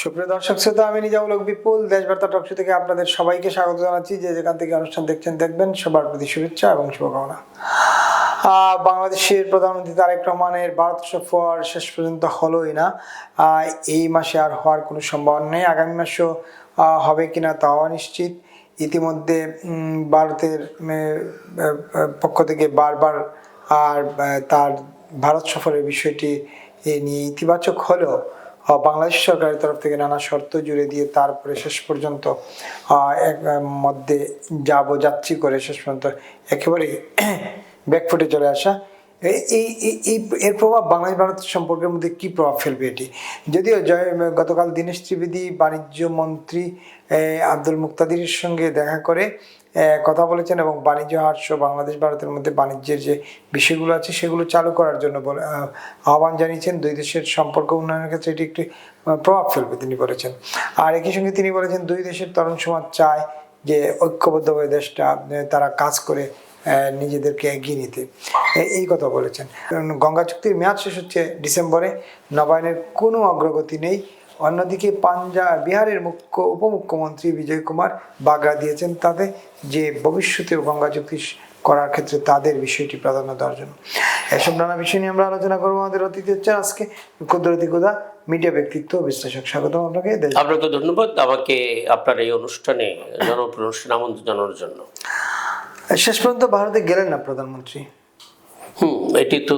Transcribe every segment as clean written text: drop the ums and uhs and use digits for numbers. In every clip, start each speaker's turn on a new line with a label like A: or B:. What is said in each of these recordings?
A: সুপ্রিয় দর্শক শ্রোতা, আমি নিজামুল হক বিপুল দেশবার্তা টকশো থেকে আপনাদের সবাইকে স্বাগত জানাচ্ছি। যে যেখান থেকে অনুষ্ঠান দেখবেন সবার প্রতি শুভেচ্ছা এবং শুভকামনা। বাংলাদেশের প্রধানমন্ত্রী তারেক রহমানের ভারত সফর শেষ পর্যন্ত হলোই না। এই মাসে আর হওয়ার কোনো সম্ভাবনা নেই। আগামী মাসেও হবে কিনা তাও অনিশ্চিত। ইতিমধ্যে ভারতের পক্ষ থেকে বারবার তার ভারত সফরের বিষয়টি নিয়ে ইতিবাচক হলেও বাংলাদেশ সরকারের তরফ থেকে নানা শর্ত জুড়ে দিয়ে তারপরে শেষ পর্যন্ত মধ্যে যাচ্ছি করে শেষ পর্যন্ত একেবারে ব্যাকফুটে চলে আসা। এর প্রভাব বাংলাদেশ ভারত সম্পর্কের মধ্যে কি প্রভাব ফেলবে এটি? যদিও গতকাল দীনেশ ত্রিবেদী বাণিজ্য মন্ত্রী আব্দুল মুক্তাদিরের সঙ্গে দেখা করে কথা বলেছেন এবং বাণিজ্য হাট সহ বাংলাদেশ ভারতের মধ্যে বাণিজ্যের যে বিষয়গুলো আছে সেগুলো চালু করার জন্য আহ্বান জানিয়েছেন। দুই দেশের সম্পর্ক উন্নয়নের ক্ষেত্রে এটি একটি প্রভাব ফেলবে তিনি বলেছেন। আর একই সঙ্গে তিনি বলেছেন দুই দেশের তরুণ সমাজ চায় যে ঐক্যবদ্ধভাবে দেশটা তারা কাজ করে নিজেদেরকে এগিয়ে নিতে, এই কথা বলেছেন। গঙ্গা চুক্তির মেয়াদ শেষ হচ্ছে ডিসেম্বরে, নবায়নের কোনো অগ্রগতি নেই। অন্যদিকে বিহারের উপমুখ্যমন্ত্রী বিজয় কুমার বাগড়া দিয়েছেন তাতে যে ভবিষ্যতে গঙ্গা চুক্তি করার ক্ষেত্রে তাদের বিষয়টি প্রাধান্য দেওয়ার জন্য। এসব নানা বিষয় নিয়ে আমরা আলোচনা করবো। আমাদের অতিথি হচ্ছেন আজকে কুদরতি গুদা, মিডিয়া ব্যক্তিত্ব বিশ্লেষক। স্বাগত আপনাকে।
B: আপনাকে ধন্যবাদ আমাকে আপনার এই অনুষ্ঠানে জনপ্রতিষ্ঠানে আমন্ত্রণ জানানোর জন্য।
A: শেষ পর্যন্ত ভারতে গেলেন না প্রধানমন্ত্রী?
B: এটি তো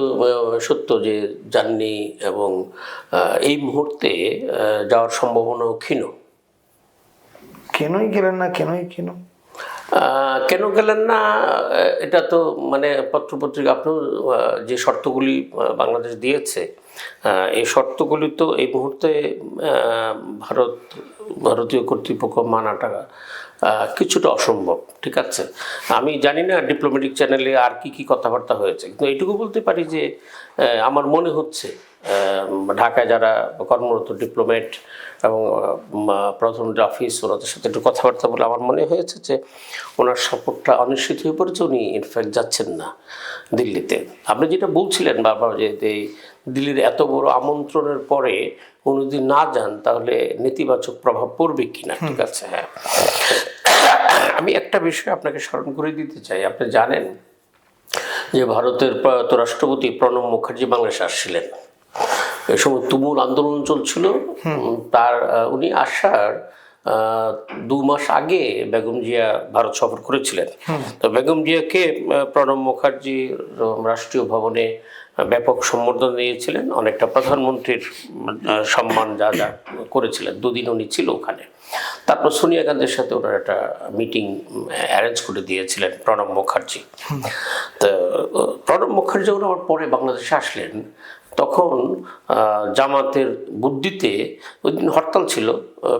B: সত্য যে যাননি এবং এই মুহূর্তে যাওয়ার সম্ভাবনা ক্ষীণ।
A: কেনই গেলেন না?
B: কেন গেলেন না এটা তো মানে পত্রপত্রিকা আপনার যে শর্তগুলি বাংলাদেশ দিয়েছে এই শর্তগুলি তো এই মুহূর্তে ভারতীয় কর্তৃপক্ষ মানাটা কিছুটা অসম্ভব। ঠিক আছে, আমি জানি না ডিপ্লোম্যাটিক চ্যানেলে আর কি কথাবার্তা হয়েছে, কিন্তু এইটুকু বলতে পারি যে আমার মনে হচ্ছে ঢাকায় যারা কর্মরত ডিপ্লোম্যাট এবং প্রধানমন্ত্রী অফিস ওনাদের সাথে একটু কথাবার্তা বলে আমার মনে হয়েছে যে ওনার সফরটা অনিশ্চিত হয়ে পড়েছে। উনি ইনফ্যাক্ট যাচ্ছেন না দিল্লিতে। আপনি যেটা বলছিলেন বারবার যে দিল্লির এত বড় আমন্ত্রণের পরে উনি যদি না যান তাহলে নেতিবাচক প্রভাব পড়বে কিনা। ঠিক আছে, হ্যাঁ, আমি একটা বিষয় আপনাকে স্মরণ করে দিতে চাই। আপনি জানেন যে ভারতের প্রয়াত রাষ্ট্রপতি প্রণব মুখার্জি বাংলাদেশে আসছিলেন। এই সময় তুমুল আন্দোলন চলছিল। উনি আসার 2 মাস আগে বেগম জিয়া ভারত সফর করেছিলেন। তো বেগম জিয়াকে প্রণব মুখার্জি রাষ্ট্রীয় ভবনে ব্যাপক সম্বর্ধনা দিয়েছিলেন, অনেকটা প্রধানমন্ত্রীর সম্মান যা করেছিলেন। 2 দিন উনি ছিল ওখানে। তারপর সোনিয়া গান্ধীর সাথে ওনার একটা মিটিং অ্যারেঞ্জ করে দিয়েছিলেন প্রণব মুখার্জি। তো প্রণব মুখার্জি ওনার পরে বাংলাদেশে আসলেন, তখন জামাতের বুদ্ধিতে ওই দিন হরতাল ছিল,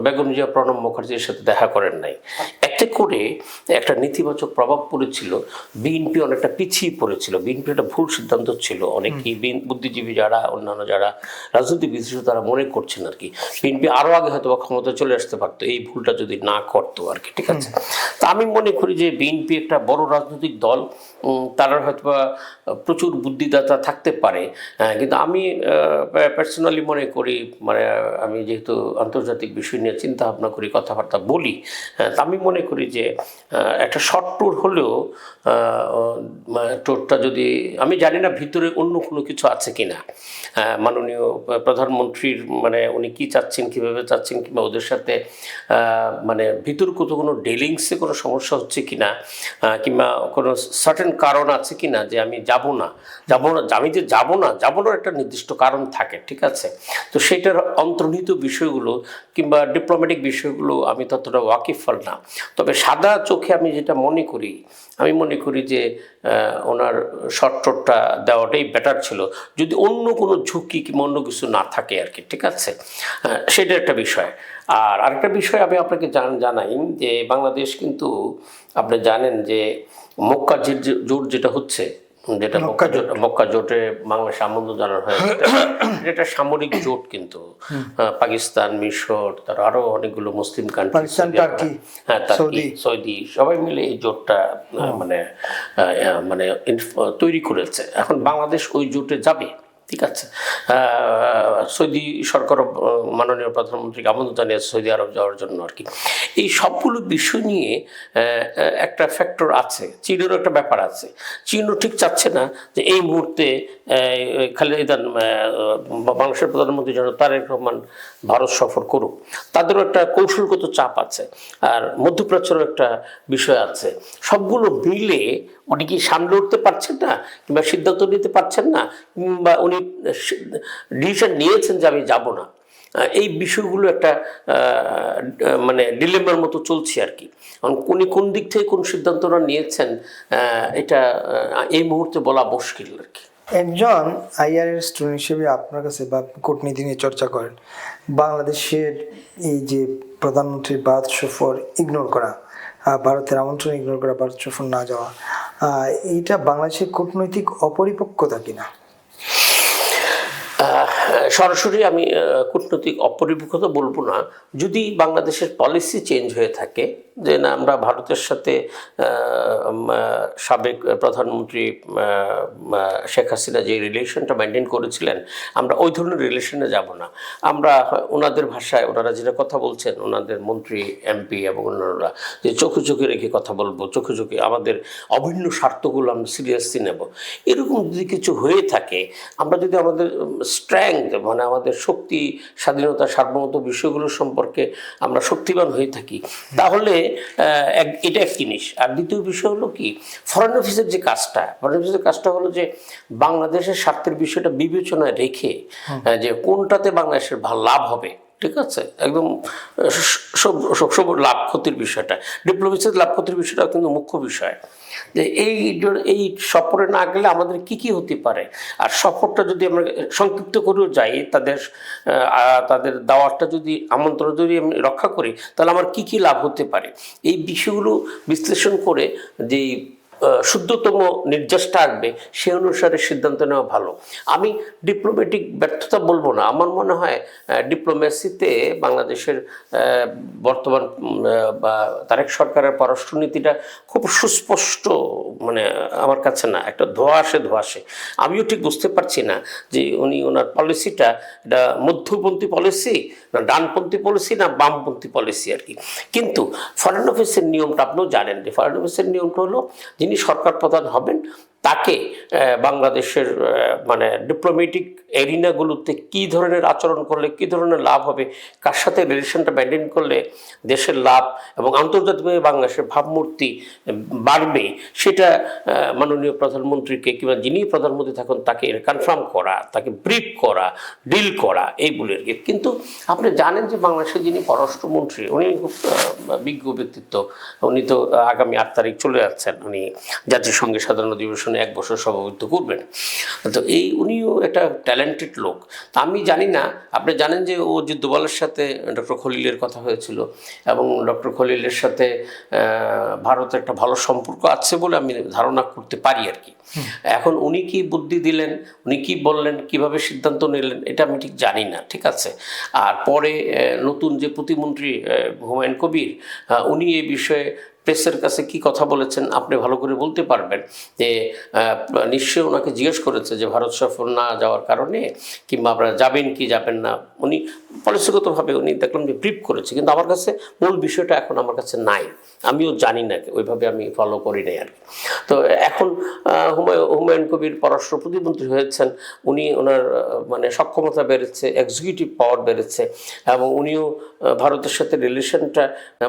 B: বেগম জিয়া প্রণব মুখার্জির সাথে দেখা করেন নাই। এতে করে একটা নেতিবাচক প্রভাব পড়েছিল। বিএনপি অনেকটা পিছিয়ে পড়েছিল। বিএনপি একটা ভুল সিদ্ধান্ত ছিল। অনেকেই বুদ্ধিজীবী যারা অন্যান্য যারা রাজনৈতিক বিশ্লেষক তারা মনে করছেন আর কি বিএনপি আরও আগে হয়তো বা ক্ষমতায় চলে আসতে পারতো এই ভুলটা যদি না করতো আর কি। ঠিক আছে, তা আমি মনে করি যে বিএনপি একটা বড় রাজনৈতিক দল, তারা হয়তো বা প্রচুর বুদ্ধিদাতা থাকতে পারে, কিন্তু আমি পার্সোনালি মনে করি মানে আমি যেহেতু আন্তর্জাতিক বিষয় নিয়ে চিন্তা ভাবনা করি, কথাবার্তা বলি, আমি মনে করি যে একটা শর্ট ট্যুর হলেও ট্যুরটা যদি, আমি জানি না ভিতরে অন্য কোনো কিছু আছে কিনা, মাননীয় প্রধানমন্ত্রীর মানে উনি কী চাচ্ছেন, কীভাবে চাচ্ছেন, কিংবা ওদের সাথে মানে ভিতর কোনো ডিলিংসে কোনো সমস্যা হচ্ছে কিনা, কিংবা কোনো সার্টেন কারণ আছে কিনা যে আমি যাব না, আমি যে যাব না একটা নির্দিষ্ট কারণ থাকে। ঠিক আছে, তো সেটার অন্তর্নিহিত বিষয়গুলো কিংবা ডিপ্লোম্যাটিক বিষয়গুলো আমি ততটা ওয়াকিফল না। তবে সাদা চোখে আমি যেটা মনে করি যে ওনার শর্ট ট্যুরটা দেওয়াটাই বেটার ছিল, যদি অন্য কোনো ঝুঁকি কিংবা অন্য কিছু না থাকে আর কি। ঠিক আছে, সেটা একটা বিষয়। আর আরেকটা বিষয় আমি আপনাকে জানাই যে বাংলাদেশ কিন্তু আপনি জানেন যে মক্কা জোট যেটা হচ্ছে, যেটা মক্কা জোটে বাংলাদেশ আমন্ত্রণ জানানো হয়েছে, এটা সামরিক জোট কিন্তু পাকিস্তান, মিশর, তার আরো অনেকগুলো মুসলিম কান্ট্রি, সৌদি সবাই মিলে এই জোটটা মানে তৈরি করেছে। এখন বাংলাদেশ ওই জোটে যাবে। ঠিক আছে। সৌদি সরকার মাননীয় প্রধানমন্ত্রীকে আমন্ত্রণ জানিয়েছে সৌদি আরব যাওয়ার জন্য আর কি। এই সবগুলো বিষয় নিয়ে একটা ফ্যাক্টর আছে, চীনেরও একটা ব্যাপার আছে। চীনও ঠিক চাচ্ছে না যে এই মুহূর্তে খালেদা বাংলাদেশের প্রধানমন্ত্রী যেন তারেক রহমান ভারত সফর করুক। তাদেরও একটা কৌশলগত চাপ আছে, আর মধ্যপ্রাচ্যেরও একটা বিষয় আছে। সবগুলো মিলে উনি কি সামলে উঠতে পারছেন না, কিংবা সিদ্ধান্ত নিতে পারছেন না, কিংবা উনি ডিসিশন নিয়েছেন যে আমি যাব না। এই বিষয়গুলো একটা মানে ডিলেমার মতো চলছে আর কি। উনি কোন দিক থেকে কোন সিদ্ধান্তটা নিয়েছেন এটা এই মুহূর্তে বলা মুশকিল আর কি।
A: একজন আইআরএর স্টুডেন্ট হিসেবে আপনার কাছে বা কূটনীতি নিয়ে চর্চা করেন, বাংলাদেশের এই যে প্রধানমন্ত্রীর ভারত সফর ইগনোর করা, ভারতের আমন্ত্রণ ইগনোর করা, ভারত সফর না যাওয়া, এইটা বাংলাদেশের কূটনৈতিক অপরিপক্কতা কিনা?
B: সরাসরি আমি কূটনৈতিক অপরিপক্কতা বলবো না। যদি বাংলাদেশের পলিসি চেঞ্জ হয়ে থাকে, যে না আমরা ভারতের সাথে সাবেক প্রধানমন্ত্রী শেখ হাসিনা যে রিলেশনটা মেনটেন করেছিলেন, আমরা ওই ধরনের রিলেশনে যাব না। আমরা ওনাদের ভাষায়, ওনারা যেটা কথা বলছেন, ওনাদের মন্ত্রী এমপি এবং অন্যান্যরা, যে চোখে চোখে রেখে কথা বলবো, চোখে চোখে আমাদের অভিন্ন স্বার্থগুলো আমরা সিরিয়াসলি নেব, এরকম যদি কিছু হয়ে থাকে, আমরা যদি আমাদের স্ট্রেংথ মানে আমাদের শক্তি, স্বাধীনতা, সার্বভৌমত্ব বিষয়গুলো সম্পর্কে আমরা শক্তিবান হয়ে থাকি, তাহলে এটা এক জিনিস। আর দ্বিতীয় বিষয় হলো কি, ফরেন অফিসের যে কাজটা হলো যে বাংলাদেশের স্বার্থের বিষয়টা বিবেচনায় রেখে যে কোনটাতে বাংলাদেশের লাভ হবে, ঠিক আছে, একদম সব লাভ ক্ষতির বিষয়টা, ডিপ্লোমেসির লাভ ক্ষতির বিষয়টা কিন্তু মুখ্য বিষয়। যে এই সফরে না গেলে আমাদের কি হতে পারে, আর সফরটা যদি আমরা সংক্ষিপ্ত করেও যাই, তাদের দাওয়াতটা যদি, আমন্ত্রণ যদি আমি রক্ষা করি, তাহলে আমার কি লাভ হতে পারে, এই বিষয়গুলো বিশ্লেষণ করে যেই শুদ্ধতম নির্যাসটা আসবে সে অনুসারে সিদ্ধান্ত নেওয়া ভালো। আমি ডিপ্লোম্যাটিক ব্যর্থতা বলবো না, আমার মনে হয় ডিপ্লোম্যাসিতে বাংলাদেশের বর্তমান বা তারেক সরকারের পররাষ্ট্রনীতিটা খুব সুস্পষ্ট, মানে আমার কাছে না একটা ধোঁয়াশে। আমিও ঠিক বুঝতে পারছি না যে ওনার পলিসিটা এটা মধ্যপন্থী পলিসি না ডানপন্থী পলিসি না বামপন্থী পলিসি আর কি। কিন্তু ফরেন অফিসের নিয়মটা আপনিও জানেন যে ফরেন অফিসের নিয়মটা হলো যিনি সরকার প্রধান হবেন তাকে বাংলাদেশের মানে ডিপ্লোম্যাটিক এরিনাগুলোতে কী ধরনের আচরণ করলে কী ধরনের লাভ হবে, কার সাথে রিলেশনটা মেনটেন করলে দেশের লাভ এবং আন্তর্জাতিকভাবে বাংলাদেশের ভাবমূর্তি বাড়বে, সেটা মাননীয় প্রধানমন্ত্রীকে কিংবা যিনি প্রধানমন্ত্রী থাকুন তাকে কনফার্ম করা, তাকে ব্রিফ করা, ডিল করা, এইগুলি আর কি। কিন্তু আপনি জানেন যে বাংলাদেশের যিনি পররাষ্ট্রমন্ত্রী উনি খুব বিজ্ঞ ব্যক্তিত্ব, উনি তো আগামী 8 তারিখ চলে যাচ্ছেন, উনি জাতিসংঘের সাধারণ অধিবেশনে 1 বছর সভাপতিত্ব করবেন। তো উনিও একটা ট্যালেন্টেড লোক। তা আমি জানি না, আপনি জানেন যে ও যে দোভালের সাথে ডক্টর খলিলের কথা হয়েছিল এবং ডক্টর খলিলের সাথে ভারতের একটা ভালো সম্পর্ক আছে বলে আমি ধারণা করতে পারি আর কি। এখন উনি কি বুদ্ধি দিলেন, উনি কি বললেন, কিভাবে সিদ্ধান্ত নিলেন, এটা আমি ঠিক জানি না, ঠিক আছে। আর পরে নতুন যে প্রতিমন্ত্রী হুমায়ুন কবির, উনি এই বিষয়ে প্রেসের কাছে কি কথা বলেছেন আপনি ভালো করে বলতে পারবেন। যে নিশ্চয়ই ওনাকে জিজ্ঞেস করেছে যে ভারত সফর না যাওয়ার কারণে কিংবা আপনারা যাবেন কি যাবেন না, উনি পলিসিগতভাবে উনি দেখলাম যে ব্রিফ করেছে, কিন্তু আমার কাছে মূল বিষয়টা এখন আমার কাছে নাই, আমিও জানি না, ওইভাবে আমি ফলো করি নাই আর কি। তো এখন হুমায়ুন কবির পররাষ্ট্র প্রতিমন্ত্রী হয়েছেন, উনি ওনার মানে সক্ষমতা বেড়েছে, এক্সিকিউটিভ পাওয়ার বেড়েছে এবং উনিও ভারতের সাথে রিলেশনটা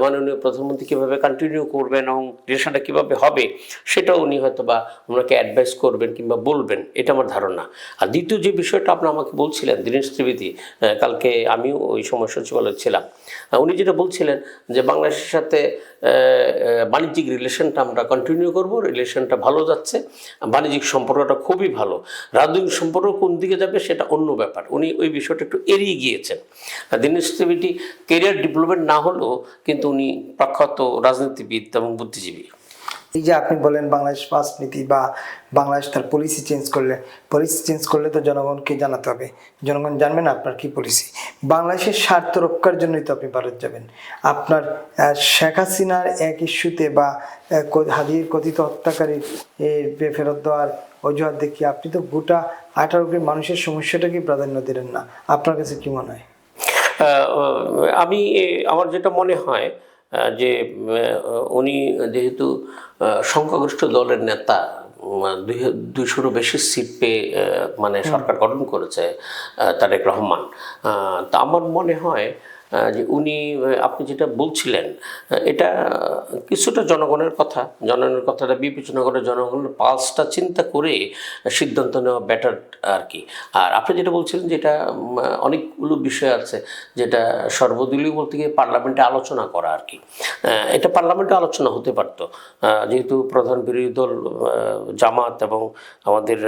B: মাননীয় প্রধানমন্ত্রী কীভাবে কন্টিনিউ করবেন এবং রিলেশনটা কীভাবে হবে সেটাও উনি হয়তো বা ওনাকে অ্যাডভাইস করবেন কিংবা বলবেন, এটা আমার ধারণা। আর দ্বিতীয় যে বিষয়টা আপনি আমাকে বলছিলেন দীনেশ ত্রিবেদী, কালকে আমিও ওই সময় সচিবালয়ে ছিলাম, উনি যেটা বলছিলেন যে বাংলাদেশের সাথে বাণিজ্যিক রিলেশনটা আমরা কন্টিনিউ করব, রিলেশনটা ভালো যাচ্ছে, বাণিজ্যিক সম্পর্কটা খুবই ভালো, রাজনৈতিক সম্পর্ক কোন দিকে যাবে সেটা অন্য ব্যাপার, উনি ওই বিষয়টা একটু এড়িয়ে গিয়েছেন। দীনেশ ত্রিবেদী ক্যারিয়ার ডেভেলপমেন্ট না হলেও কিন্তু উনি প্রখ্যাত রাজনীতিবিদ এবং বুদ্ধিজীবী।
A: এই যে আপনি বলেন বাংলাদেশ পাস নীতি বা বাংলাদেশ তার পলিসি চেঞ্জ করলে তো জনগণকে জানাতে হবে, জনগণ জানবে না আপনার কি পলিসি। বাংলাদেশের স্বার্থ রক্ষার জন্যই তো আপনি ভারত যাবেন। আপনার শেখ হাসিনার এক ইস্যুতে বা হাদির কথিত হত্যাকারী ফেরত দেওয়ার অজুহাত দেখিয়ে আপনি তো গোটা 18 কোটি মানুষের সমস্যাটাকে প্রাধান্য দিলেন না। আপনার কাছে কি মনে হয়?
B: আমি আমার যেটা মনে হয় যে উনি যেহেতু সংখ্যাগরিষ্ঠ দলের নেতা, 200-ও বেশি সিট পেয়ে মানে সরকার গঠন করেছে তারেক রহমান, তা আমার মনে হয় যে উনি, আপনি যেটা বলছিলেন এটা কিছুটা জনগণের কথাটা বিবেচনা করে জনগণের পালসটা চিন্তা করে সিদ্ধান্ত নেওয়া বেটার আর কি। আর আপনি যেটা বলছিলেন যেটা অনেকগুলো বিষয় আছে যেটা সর্বদলীয় বলতে গিয়ে পার্লামেন্টে আলোচনা করা আর কি। এটা পার্লামেন্টে আলোচনা হতে পারতো, যেহেতু প্রধান বিরোধী দল জামাত এবং আমাদের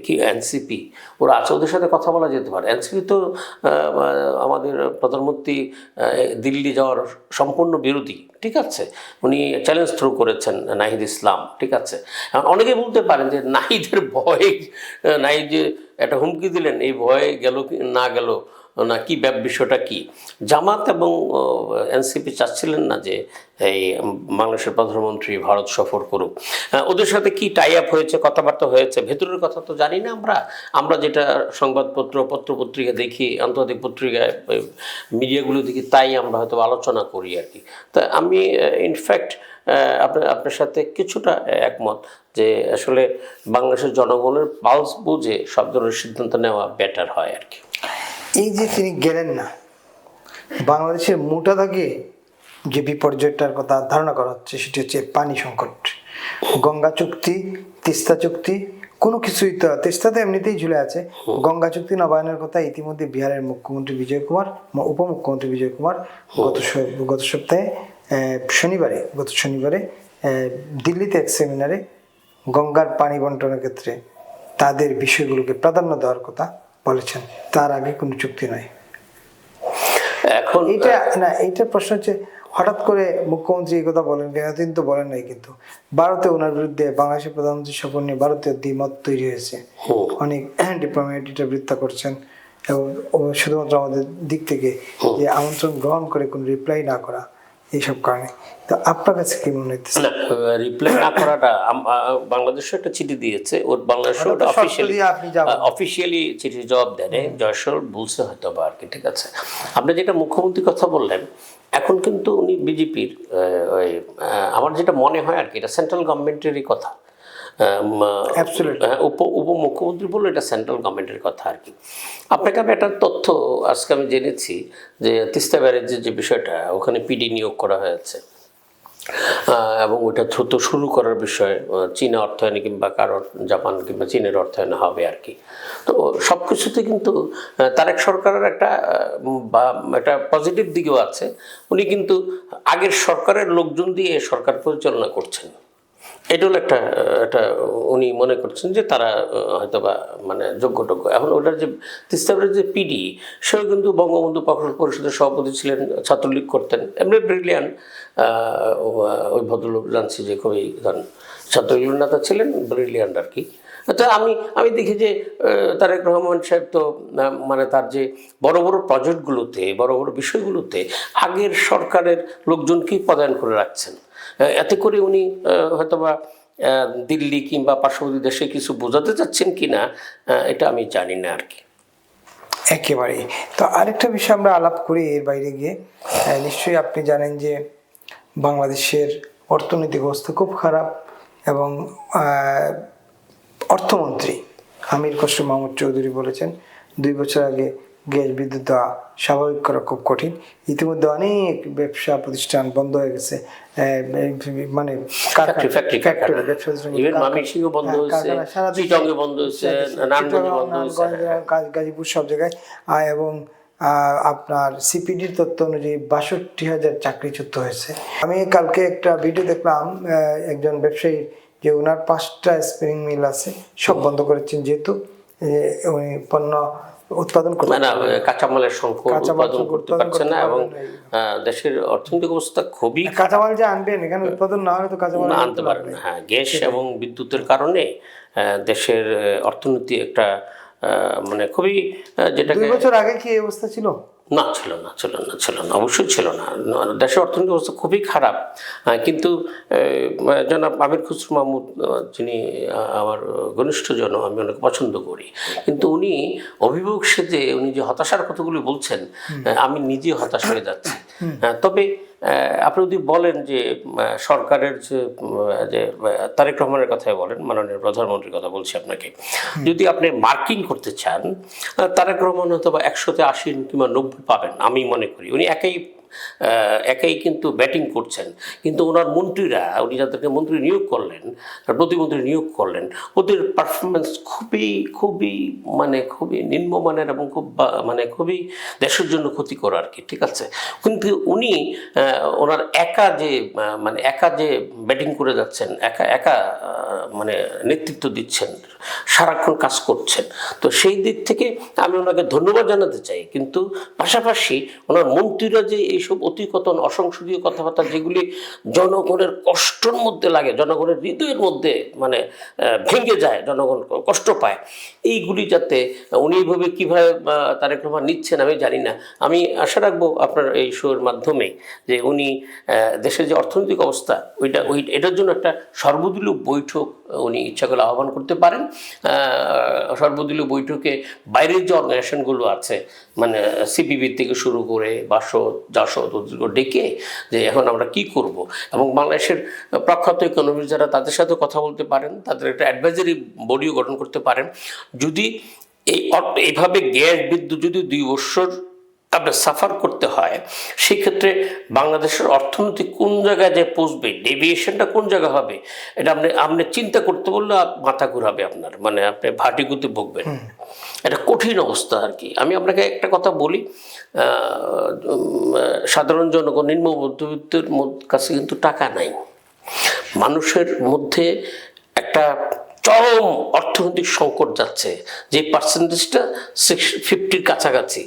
B: কি এনসিপি ওরা আছে, ওদের সাথে কথা বলা যেতে পারে। এনসিপি তো আমাদের প্রধানমন্ত্রী দিল্লি যাওয়ার সম্পূর্ণ বিরোধী, ঠিক আছে, উনি চ্যালেঞ্জ থ্রো করেছেন নাহিদ ইসলাম, ঠিক আছে। এখন অনেকে বলতে পারেন যে নাহিদের ভয়ে, নাহিদ যে একটা হুমকি দিলেন, এই ভয়ে গেল কি না গেল না, কি বিষয়টা কি। জামাত এবং এনসিপি চাচ্ছিলেন না যে এই বাংলাদেশের প্রধানমন্ত্রী ভারত সফর করুক। ওদের সাথে কি টাই আপ হয়েছে, কথাবার্তা হয়েছে, ভেতরের কথা তো জানি না আমরা যেটা সংবাদপত্র পত্রপত্রিকা দেখি, আন্তর্জাতিক পত্রিকায় মিডিয়াগুলো দেখি, তাই আমরা হয়তো আলোচনা করি আর কি। তা আমি ইনফ্যাক্ট আপনার সাথে কিছুটা একমত যে আসলে বাংলাদেশের জনগণের পালস বুঝে সব ধরনের সিদ্ধান্ত নেওয়া বেটার হয় আর কি।
A: এই যে তিনি গেলেন না, বাংলাদেশের মোটা দাগে যে বিপর্যয়টার কথা ধারণা করা হচ্ছে সেটি হচ্ছে পানি সংকট। গঙ্গা চুক্তি, তিস্তা চুক্তি, কোনো কিছুই তো, তিস্তা তো এমনিতেই ঝুলে আছে। গঙ্গা চুক্তি নবায়নের কথা ইতিমধ্যে বিহারের মুখ্যমন্ত্রী বিজয় কুমার, উপমুখ্যমন্ত্রী বিজয় কুমার গত সপ্তাহে গত শনিবারে দিল্লিতে এক সেমিনারে গঙ্গার পানি বন্টনের ক্ষেত্রে তাদের বিষয়গুলোকে প্রাধান্য দেওয়ার কথা বলেছেন। তার আগে কোনো চুক্তি নয়।
B: এখন
A: এইটার প্রশ্ন হচ্ছে, হঠাৎ করে মুখ্যমন্ত্রী এই কথা বলেন কেন? তিনি তো বলেন নাই, কিন্তু ভারতে ওনার বিরুদ্ধে বাংলাদেশের প্রধানমন্ত্রী সফর নিয়ে ভারতের দ্বিমত তৈরি হয়েছে। অনেক ডিপ্লোম্যাট এটা বৃত্তা করছেন এবং শুধুমাত্র আমাদের দিক থেকে যে আমন্ত্রণ গ্রহণ করে কোনো রিপ্লাই না করা, এইসব কারণে। তো আপনার কাছে কি মনে হচ্ছে?
B: না, রিপ্লাই না করাটা, বাংলাদেশও একটা চিঠি দিয়েছে, ওর বাংলাদেশও অফিসিয়ালি চিঠি জবাব দেন, জয়সল বলছে হয়তো বা আর কি, ঠিক আছে। আপনি যেটা মুখ্যমন্ত্রীর কথা বললেন, এখন কিন্তু উনি বিজেপির, আমার যেটা মনে হয় আর কি, এটা সেন্ট্রাল গভর্নমেন্টেরই কথা। উপমুখ্যমন্ত্রী বললো এটা সেন্ট্রাল গভর্নমেন্টের কথা আর কি। আপনাকে আমি একটা তথ্য আজকে আমি জেনেছি যে তিস্তা ব্যারেজের যে বিষয়টা, ওখানে পিডি নিয়োগ করা হয়েছে এবং ওটা দ্রুত শুরু করার বিষয়ে চীনা অর্থায়নে কিংবা কারোর জাপান কিংবা চীনের অর্থায়নে হবে আর কি। তো সব কিছুতে কিন্তু তারেক সরকারের একটা পজিটিভ দিকেও আছে। উনি কিন্তু আগের সরকারের লোকজন দিয়ে সরকার পরিচালনা করছেন। এটা হলো একটা উনি মনে করছেন যে তারা হয়তো বা মানে যোগ্যটোগ্য। এখন ওটার যে তিস্তাবের যে পিডি, সেও কিন্তু বঙ্গবন্ধু প্রকল্প পরিষদের সভাপতি ছিলেন, ছাত্রলীগ করতেন, এমনি ব্রিলিয়ান্ট। ওই ভদ্রলোক জানছি যে খুবই ছাত্রলীগ নেতা ছিলেন, ব্রিলিয়ান্ট আর কি। তো আমি দেখি যে তারেক রহমান সাহেব তো মানে তার যে বড় বড় প্রজেক্টগুলোতে, বড় বড় বিষয়গুলোতে আগের সরকারের লোকজনকেই পদায়ন করে রাখছেন। এতে করে উনি হয়তোবা দিল্লি কিংবা পার্শ্ববর্তী দেশে কিছু বোঝাতে চাচ্ছেন কি না, এটা আমি জানি না আর কি।
A: একেবারেই। তো আরেকটা বিষয় আমরা আলাপ করি এর বাইরে গিয়ে। নিশ্চয়ই আপনি জানেন যে বাংলাদেশের অর্থনৈতিক অবস্থা খুব খারাপ এবং অর্থমন্ত্রী আমির খসরু মাহমুদ চৌধুরী বলেছেন 2 বছর আগে গ্যাস বিদ্যুৎ দেওয়া স্বাভাবিক করা খুব কঠিন। ইতিমধ্যে অনেক ব্যবসা প্রতিষ্ঠান বন্ধ হয়ে গেছে, মানে গাজীপুর সব জায়গায়। এবং আপনার সিপিডির তথ্য অনুযায়ী 62,000 চাকরিচ্যুত হয়েছে। আমি কালকে একটা ভিডিও দেখলাম একজন ব্যবসায়ী যে ওনার 5টা স্পিনিং মিল আছে, সব বন্ধ করেছেন যেহেতু উনি পণ্য উৎপাদন করতে
B: মানে কাঁচামালের সংখ্যা উৎপাদন করতে পারছে না এবং দেশের অর্থনৈতিক অবস্থা খুবই
A: কাঁচামাল যে আনবেন এখানে উৎপাদন না হলে তো কাঁচামাল
B: আনতে পারেন না। হ্যাঁ, গ্যাস এবং বিদ্যুতের কারণে দেশের অর্থনীতি একটা মানে খুবই যেটাকে
A: 2 বছর আগে কি এই অবস্থা ছিল?
B: না, ছিল না, অবশ্যই ছিল না। দেশের অর্থনৈতিক অবস্থা খুবই খারাপ। কিন্তু জনাব আমির খুসরো মাহমুদ, যিনি আমার ঘনিষ্ঠজন, আমি অনেক পছন্দ করি, কিন্তু উনি অভিভাবক সেজে উনি যে হতাশার কথাগুলি বলছেন, আমি নিজে হতাশ হয়ে যাচ্ছি। তবে আপনি যদি বলেন যে সরকারের যে তারেক রহমানের কথাই বলেন, মাননীয় প্রধানমন্ত্রীর কথা বলছি আপনাকে, যদি আপনি মার্কিং করতে চান, তারেক রহমান হয়তো বা 100-তে 80 কিংবা 90 পাবেন আমি মনে করি। উনি একাই কিন্তু ব্যাটিং করছেন, কিন্তু ওনার মন্ত্রীরা, উনি যাদেরকে মন্ত্রী নিয়োগ করলেন, প্রতিমন্ত্রী নিয়োগ করলেন, ওদের পারফরমেন্স খুবই খুবই নিম্নমানের এবং খুবই দেশের জন্য ক্ষতিকর আর কি, ঠিক আছে। কিন্তু উনি ওনার একা যে ব্যাটিং করে যাচ্ছেন, একা নেতৃত্ব দিচ্ছেন, সারাক্ষণ কাজ করছেন, তো সেই দিক থেকে আমি ওনাকে ধন্যবাদ জানাতে চাই। কিন্তু পাশাপাশি ওনার মন্ত্রীরা যে এইসব অতিকথন, অসংসদীয় কথাবার্তা যেগুলি জনগণের কষ্টের মধ্যে লাগে, জনগণের হৃদয়ের মধ্যে ভেঙে যায়, জনগণ কষ্ট পায়, এইগুলি যাতে উনি এইভাবে কীভাবে তারেক রহমান নিচ্ছেন আমি জানি না। আমি আশা রাখবো আপনার এই শোয়ের মাধ্যমে যে উনি দেশের যে অর্থনৈতিক অবস্থা এটার জন্য একটা সর্বদলীয় বৈঠক উনি ইচ্ছা করলে আহ্বান করতে পারেন। সর্বদলীয় বৈঠকে বাইরের যে অর্গানাইজেশনগুলো আছে, সিপিবি থেকে শুরু করে বাসদ, জাসদ ডেকে যে এখন আমরা কি করব, এবং বাংলাদেশের প্রখ্যাত ইকোনমিস্ট যারা, তাদের সাথে কথা বলতে পারেন, তাদের একটা অ্যাডভাইজারি বডিও গঠন করতে পারেন। যদি এইভাবে গ্যাস বিদ্যুৎ যদি 2 বছর আপনার সাফার করতে হয়, সেক্ষেত্রে বাংলাদেশের অর্থনীতি কোন জায়গায় যে পৌঁছবে, ডেভিয়েশনটা কোন জায়গা হবে, এটা আপনি চিন্তা করতে বললে মাথা ঘুরাবে আপনার, আপনি ভাটিগুতে বকবেন। এটা কঠিন অবস্থা আর কি। আমি আপনাকে একটা কথা বলি, সাধারণ জনগণ, নিম্ন মধ্যবিত্তের কাছে কিন্তু টাকা নাই। মানুষের মধ্যে একটা চরম অর্থনৈতিক সংকট যাচ্ছে, যে পার্সেন্টেজটা 50-র কাছাকাছি।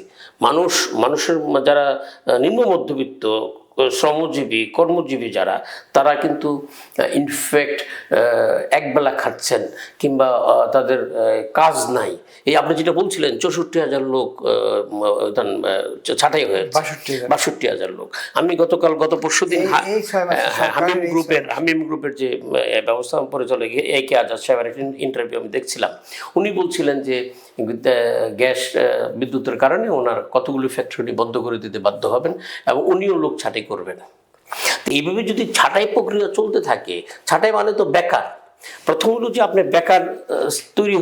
B: মানুষের যারা নিম্ন মধ্যবিত্ত, শ্রমজীবী, কর্মজীবী যারা, তারা কিন্তু ইনফ্যাক্ট একবেলা খাচ্ছেন, কিংবা তাদের কাজ নাই। এই আপনি যেটা বলছিলেন 64,000 লোক ছাঁটাই হয়েছে, 62,000 লোক। আমি গত পরশুদিন হামিম গ্রুপের যে ব্যবস্থাপনা পরিচালক A.K. আজাদ সাহেবের একটা ইন্টারভিউ আমি দেখছিলাম। উনি বলছিলেন যে গ্যাস বিদ্যুতের কারণে ওনার কতগুলো ফ্যাক্টরি বন্ধ করে দিতে বাধ্য হবেন এবং উনিও লোক ছাঁটাই করবেন। তো এইভাবে যদি ছাঁটাই প্রক্রিয়া চলতে থাকে, ছাঁটাই মানে তো বেকার। প্রথম হলো যে আপনি বেকার তৈরি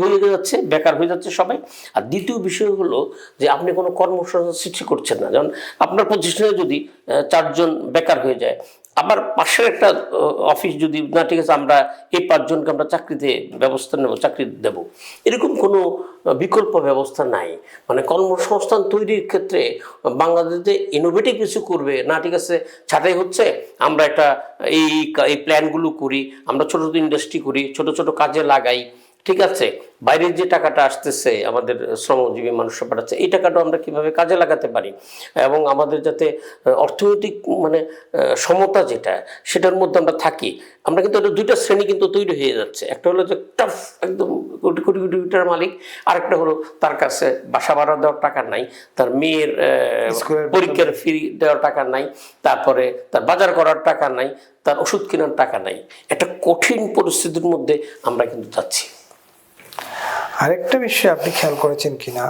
B: বেকার হয়ে যাচ্ছে সবাই। আর দ্বিতীয় বিষয় হলো যে আপনি কোনো কর্মসংস্থান সৃষ্টি করছেন না। যেমন আপনার প্রতিষ্ঠানে যদি 4 জন বেকার হয়ে যায়, আবার পাশের একটা অফিস যদি না, ঠিক আছে আমরা এই 5 জনকে আমরা চাকরিতে ব্যবস্থা নেব, চাকরি দেব, এরকম কোনো বিকল্প ব্যবস্থা নাই। কর্মসংস্থান তৈরির ক্ষেত্রে বাংলাদেশে ইনোভেটিভ কিছু করবে না, ঠিক আছে ছাঁটাই হচ্ছে, আমরা একটা এই প্ল্যানগুলো করি, আমরা ছোটো ছোটো ইন্ডাস্ট্রি করি, ছোট ছোট কাজে লাগাই, ঠিক আছে, বাইরের যে টাকাটা আসতেছে আমাদের শ্রমজীবী মানুষরা পাঠাচ্ছে, এই টাকাটা আমরা কিভাবে কাজে লাগাতে পারি, এবং আমাদের যাতে অর্থনৈতিক সমতা যেটা, সেটার মধ্যে আমরা থাকি। আমরা কিন্তু এটা 2টা শ্রেণী কিন্তু তৈরি হয়ে যাচ্ছে। একটা হলো যে টাফ একদম কোটি কোটি কোটি টাকার মালিক, আরেকটা হলো তার কাছে বাসা ভাড়া দেওয়ার টাকা নাই, তার মেয়ের পরীক্ষার ফি দেওয়ার টাকা নাই, তারপরে তার বাজার করার টাকা নাই, তার ওষুধ কেনার টাকা নাই। একটা কঠিন পরিস্থিতির মধ্যে আমরা কিন্তু যাচ্ছি।
A: আরেকটা বিষয় আপনি খেয়াল করেছেন কিনা,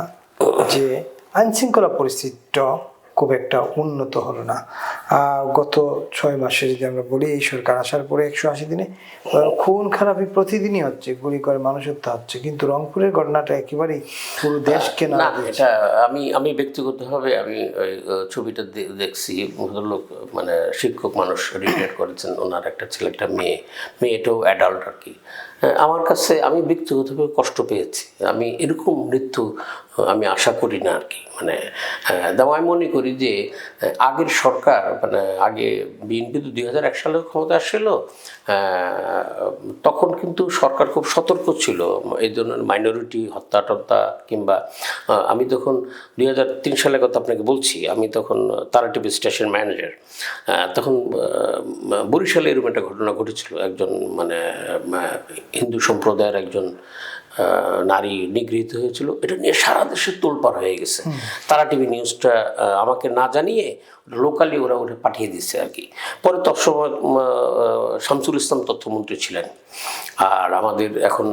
A: যে আইনশৃঙ্খলা পরিস্থিতিটা খুব একটা উন্নত হলো না। গত 6 মাসে যদি আমরা বলি, এই সরকার আসার পরে 180 দিনে খুন খারাপি প্রতিদিনই হচ্ছে, গুলি করে মানুষ হত্যা হচ্ছে, কিন্তু রংপুরের ঘটনাটা একেবারেই পুরো দেশকে না।
B: এটা আমি ব্যক্তিগতভাবে আমি ওই ছবিটা দেখছি। ভদ্রলোক শিক্ষক মানুষ, রিটায়ার করেছেন, ওনার একটা ছেলে একটা মেয়েটাও অ্যাডাল্ট আর কি। আমার কাছে আমি ব্যক্তিগতভাবে কষ্ট পেয়েছি। আমি এরকম মৃত্যু আমি আশা করি না আর কি। মানে আমি মনে করি যে আগের সরকার, মানে আগে বিএনপি তো 2001 সালে ক্ষমতা আসছিল, তখন কিন্তু সরকার খুব সতর্ক ছিল এই ধরনের মাইনরিটি হত্যা টত্যা কিংবা আমি তখন 2003 সালের কথা আপনাকে বলছি, আমি তখন তারা টিভি স্টেশন ম্যানেজার। তখন বরিশালে এরকম একটা ঘটনা ঘটেছিল, একজন মানে হিন্দু সম্প্রদায়ের একজন নারী নিগৃহীত হয়েছিল। এটা নিয়ে সারা দেশে তোলপাড় হয়ে গেছে। তারা টিভি নিউজটা আমাকে না জানিয়ে লোকালি ওরা পাঠিয়ে দিচ্ছে আর কি। পরে তৎসময় শামসুল ইসলাম তথ্যমন্ত্রী ছিলেন, আর আমাদের এখন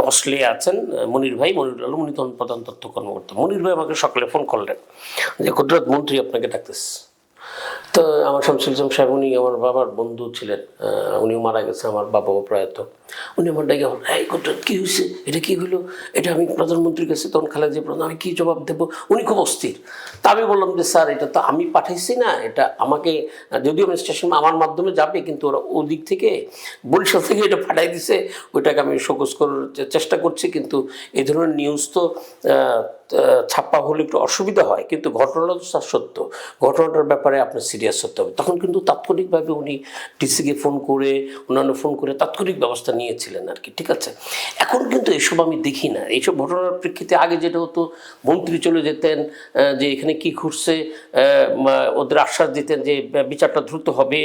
B: অস্ট্রেলিয়া আছেন মনির ভাই, মনির আলম, উনি তখন প্রধান তথ্য কর্মকর্তা। মনির ভাই আমাকে সকালে ফোন করলেন যে কুদরত মন্ত্রী আপনাকে ডাকতেছে। তো আমার শামসুল ইসলাম সাহেব, উনি আমার বাবার বন্ধু ছিলেন, উনিও মারা গেছে, আমার বাবাও প্রয়াত। উনি আমার ডাকে বলেন, এই কুদরত কী হয়েছে, এটা কী হলো, এটা আমি প্রধানমন্ত্রীর কাছে তখন খালেদা জিয়া প্রধান, আমি কী জবাব দেবো। উনি খুব অস্থির। তা আমি বললাম যে স্যার, এটা তো আমি পাঠাইছি না, এটা আমাকে যদিও আমি স্টেশন আমার মাধ্যমে যাবে, কিন্তু ওরা ওদিক থেকে বরিশাল থেকে এটা পাঠাই দিছে, ওইটাকে আমি শোকজ করার চেষ্টা করছি। কিন্তু এই ধরনের নিউজ তো ছাপ্পা হলে একটু অসুবিধা হয়, কিন্তু ঘটনাটা তো সত্য, ঘটনাটার ব্যাপারে আপনার সিরিয়াস হতে হবে। তখন কিন্তু তাৎক্ষণিকভাবে উনি ডিসিকে ফোন করে, অন্যান্য ফোন করে তাৎক্ষণিক ব্যবস্থা নিয়েছিলেন আর কি, ঠিক আছে। এখন কিন্তু এসব আমি দেখি না। এইসব ঘটনার প্রেক্ষিতে আগে যেটা হতো, মন্ত্রী চলে যেতেন যে এখানে কি ঘটছে, ওদের আশ্বাস দিতেন যে বিচারটা দ্রুত হবে,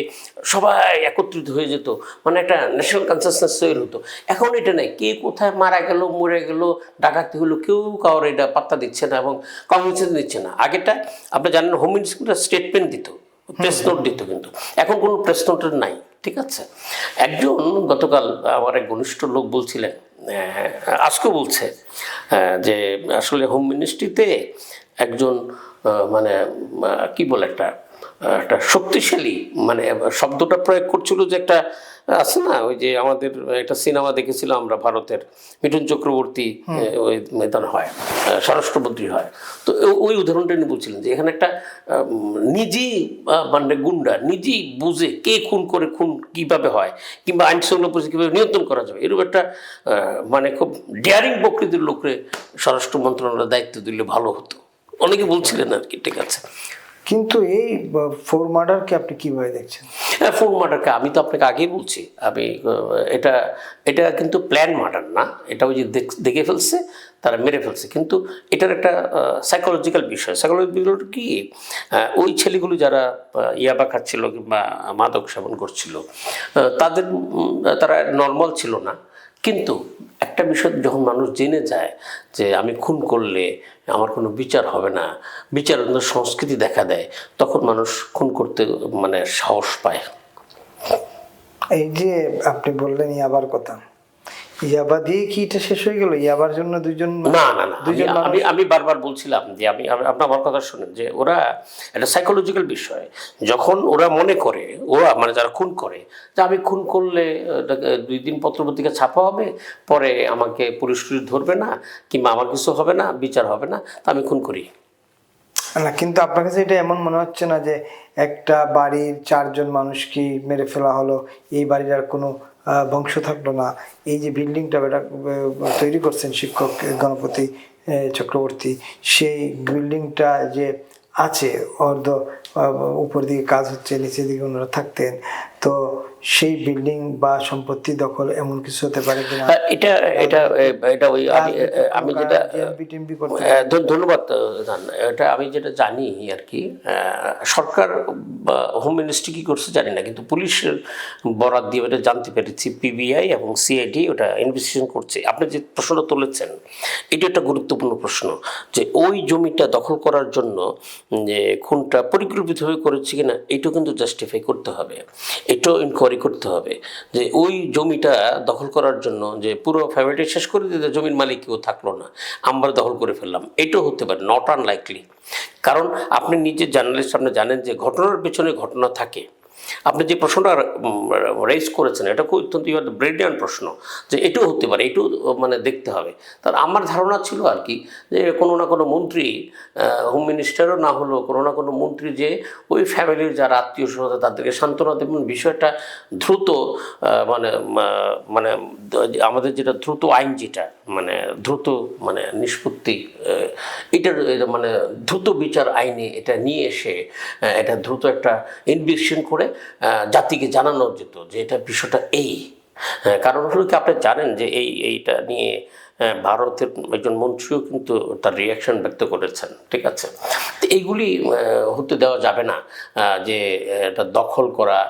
B: সবাই একত্রিত হয়ে যেত, মানে একটা ন্যাশনাল কনসেনসাস তৈরি হতো। এখন এটা নেই, কে কোথায় মারা গেল, মরে গেল, ডাকাতি হলো, কেউ কারোর এটা পাত্তা দিচ্ছে না এবং কমিউনিকেশন দিচ্ছে না। আগেটা আপনি জানেন, হোম মিনিস্ট্রি স্টেটমেন্ট দিত, প্রেস নোট দিত, কিন্তু এখন কোনো প্রেস নোটের নাই, ঠিক আছে। একজন গতকাল আমার এক ঘনিষ্ঠ লোক বলছিলেন, আজকেও বলছে যে আসলে হোম মিনিস্ট্রিতে একজন মানে কি বলে একটা একটা শক্তিশালী, মানে শব্দটা প্রয়োগ করছিল যে একটা আছে না, ওই যে আমাদের একটা সিনেমা দেখেছিলাম আমরা ভারতের, মিঠুন চক্রবর্তী ওই মেদান হয়, স্বরাষ্ট্রমন্ত্রী হয়। তো ওই উদাহরণটা নিয়ে বলছিলেন যে এখানে একটা নিজেই মানে গুন্ডা নিজেই বুঝে কে খুন করে, খুন কীভাবে হয়, কিংবা আইন শৃঙ্খলা পরিস্থিতি কীভাবে নিয়ন্ত্রণ করা যাবে, এরকম একটা মানে খুব ডেয়ারিং প্রকৃতির লোকরে স্বরাষ্ট্র মন্ত্রণালয়ের দায়িত্ব দিলে ভালো হতো, অনেকে বলছিলেন আর কি, ঠিক আছে।
A: কিন্তু এই ফোর মার্ডারকে আপনি কিভাবে দেখছেন?
B: হ্যাঁ, ফোর মার্ডারকে আমি তো আপনাকে আগেই বলছি, আমি এটা এটা কিন্তু প্ল্যান মার্ডার না, এটা ওই যে দেখে ফেলছে, তারা মেরে ফেলছে। কিন্তু এটার একটা সাইকোলজিক্যাল বিষয়। সাইকোলজিক্যাল কি, ওই ছেলেগুলো যারা ইয়াবা খাচ্ছিল কিংবা মাদক সেবন করছিল, তারা নর্মাল ছিল না। কিন্তু একটা বিষয়, যখন মানুষ জেনে যায় যে আমি খুন করলে আমার কোনো বিচার হবে না, বিচার সংস্কৃতি দেখা দেয়, তখন মানুষ খুন করতে মানে সাহস পায়।
A: এই যে আপনি বললেন ইয়াবার কথা, ইয়াবা দিয়ে কি এটা শেষ হয়ে গেল? ইয়াবার জন্য দুইজন
B: না না না, আমি বারবার বলছিলাম যে আপনি আমার কথা শুনেন, যে ওরা একটা সাইকোলজিক্যাল বিষয়। যখন ওরা মনে করে, ওরা মানে যারা খুন করে, যে আমি খুন করলে 2 দিন পত্রপত্রিকা ছাপা হবে, পরে আমাকে পুলিশ ধরবে না, কিংবা আমার কিছু হবে না, বিচার হবে না, তা আমি খুন করি
A: না। কিন্তু আপনার কাছে এটা এমন মনে হচ্ছে না যে একটা বাড়ির 4 জন মানুষকে মেরে ফেলা হলো, এই বাড়ির আর কোনো বংশ থাকলো না, এই যে বিল্ডিংটা তৈরি করছেন শিক্ষক গণপতি চক্রবর্তী, সেই বিল্ডিংটা যে আছে অর্ধ উপর দিকে কাজ হচ্ছে, নিচের দিকে ওনারা থাকতেন, তো সেই বিল্ডিং বা সম্পত্তি দখল এমন কিছু হতে পারে কিনা?
B: এটা এটা এটা ওই আমি যেটা ধন্যবাদ জান, এটা আমি যেটা জানি আর কি, সরকার বা হোম মিনিস্ট্রি কী করছে জানি না, কিন্তু পুলিশের বরাত দিয়ে এটা জানতে পেরেছি, পিবিআই এবং সিআইডি ওটা ইনভেস্টিগেশন করছে। আপনি যে প্রশ্নটা তুলেছেন, এটা একটা গুরুত্বপূর্ণ প্রশ্ন, যে ওই জমিটা দখল করার জন্য যে খুনটা পরিকল্পিতভাবে করেছে কিনা, এটাও কিন্তু জাস্টিফাই করতে হবে, এটাও ইনকোয়ারি করতে হবে, যে ওই জমিটা দখল করার জন্য যে পুরো ফ্যামিলিটা শেষ করে দিতে, জমির মালিক কেউ থাকলো না, আমরা দখল করে ফেললাম, এটাও হতে পারে, নট আনলাইকলি। কারণ আপনি নিজে জার্নালিস্ট, আপনি জানেন যে ঘটনার পেছনে ঘটনা থাকে, আপনি যে প্রশ্নটা রেজ করেছেন এটা খুব অত্যন্ত ব্রিলিয়ান্ট প্রশ্ন, যে এটাও হতে পারে, এটাও মানে দেখতে হবে। তার আমার ধারণা ছিল আর কি যে কোনো না কোনো মন্ত্রী, হোম মিনিস্টারও না হলেও কোনো না কোনো মন্ত্রী যে ওই ফ্যামিলির যারা আত্মীয় স্বজন তাদেরকে সান্ত্বনা দেবেন, বিষয়টা দ্রুত মানে মানে আমাদের যেটা দ্রুত আইন, যেটা মানে দ্রুত মানে নিষ্পত্তি, এটার মানে দ্রুত বিচার আইনে এটা নিয়ে এসে এটা দ্রুত একটা ইনভেস্টিগেশন করে জাতিকে জানানো যেত যে এটা বিষয়টা এই। কারণ হলো কি, আপনি জানেন যে এইটা নিয়ে ভারতের একজন মন্ত্রীও কিন্তু তার রিয়াকশন ব্যক্ত করেছেন, ঠিক আছে। তো এইগুলি হতে দেওয়া যাবে না, যে এটা দখল করা,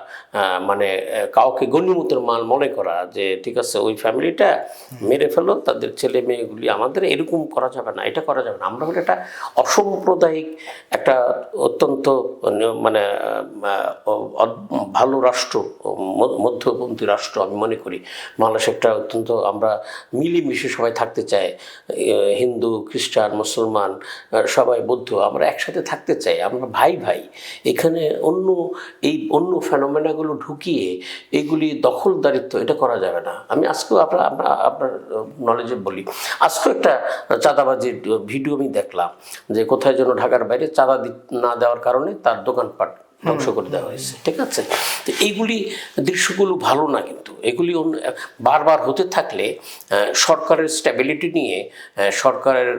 B: মানে কাউকে গণ্যমতের মাল মনে করা যে ঠিক আছে ওই ফ্যামিলিটা মেরে ফেলো, তাদের ছেলে মেয়েগুলি আমাদের, এরকম করা যাবে না, এটা করা যাবে না। আমরা হলে এটা অসাম্প্রদায়িক একটা অত্যন্ত মানে ভালো রাষ্ট্র, মধ্যপন্থী রাষ্ট্র আমি মনে করি। বাংলাদেশ একটা অত্যন্ত, আমরা মিলেমিশে সবাই থাকতে চাই, হিন্দু খ্রিস্টান মুসলমান সবাই বৌদ্ধ, আমরা একসাথে থাকতে চাই, আমরা ভাই ভাই। এখানে অন্য ফেনোমেনাগুলো ঢুকিয়ে এগুলি দখলদারিত্ব, এটা করা যাবে না। আমি আজকেও আপনার নলেজে বলি, আজকেও একটা চাঁদাবাজির ভিডিও আমি দেখলাম, যে কোথায় যেন ঢাকার বাইরে চাঁদা না দেওয়ার কারণে তার দোকানপাট ধ্বংস করে দেওয়া হয়েছে, ঠিক আছে। তো এইগুলি দৃশ্যগুলো ভালো না, কিন্তু এগুলি বারবার হতে থাকলে সরকারের স্ট্যাবিলিটি নিয়ে, সরকারের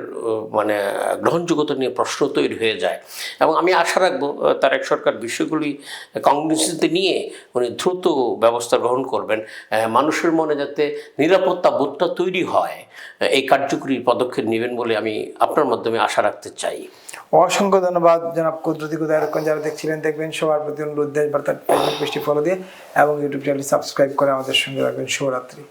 B: মানে গ্রহণযোগ্যতা নিয়ে প্রশ্ন তৈরি হয়ে যায়। এবং আমি আশা রাখবো তারেক সরকার বিষয়গুলি কংগ্রেসিতে নিয়ে উনি দ্রুত ব্যবস্থা গ্রহণ করবেন, মানুষের মনে যাতে নিরাপত্তা বোধটা তৈরি হয়, এই কার্যকরী পদক্ষেপ নেবেন বলে আমি আপনার মাধ্যমে আশা রাখতে চাই।
A: অসংখ্য ধন্যবাদ জনাব কুদরতি কুদা। এরকম যারা দেখছিলেন দেখবেন, সবার প্রতি অনুরোধ, দেশ বার্তা ফলো দিয়ে এবং ইউটিউব চ্যানেল সাবস্ক্রাইব করে আমাদের সঙ্গে রাখবেন। শুভরাত্রি।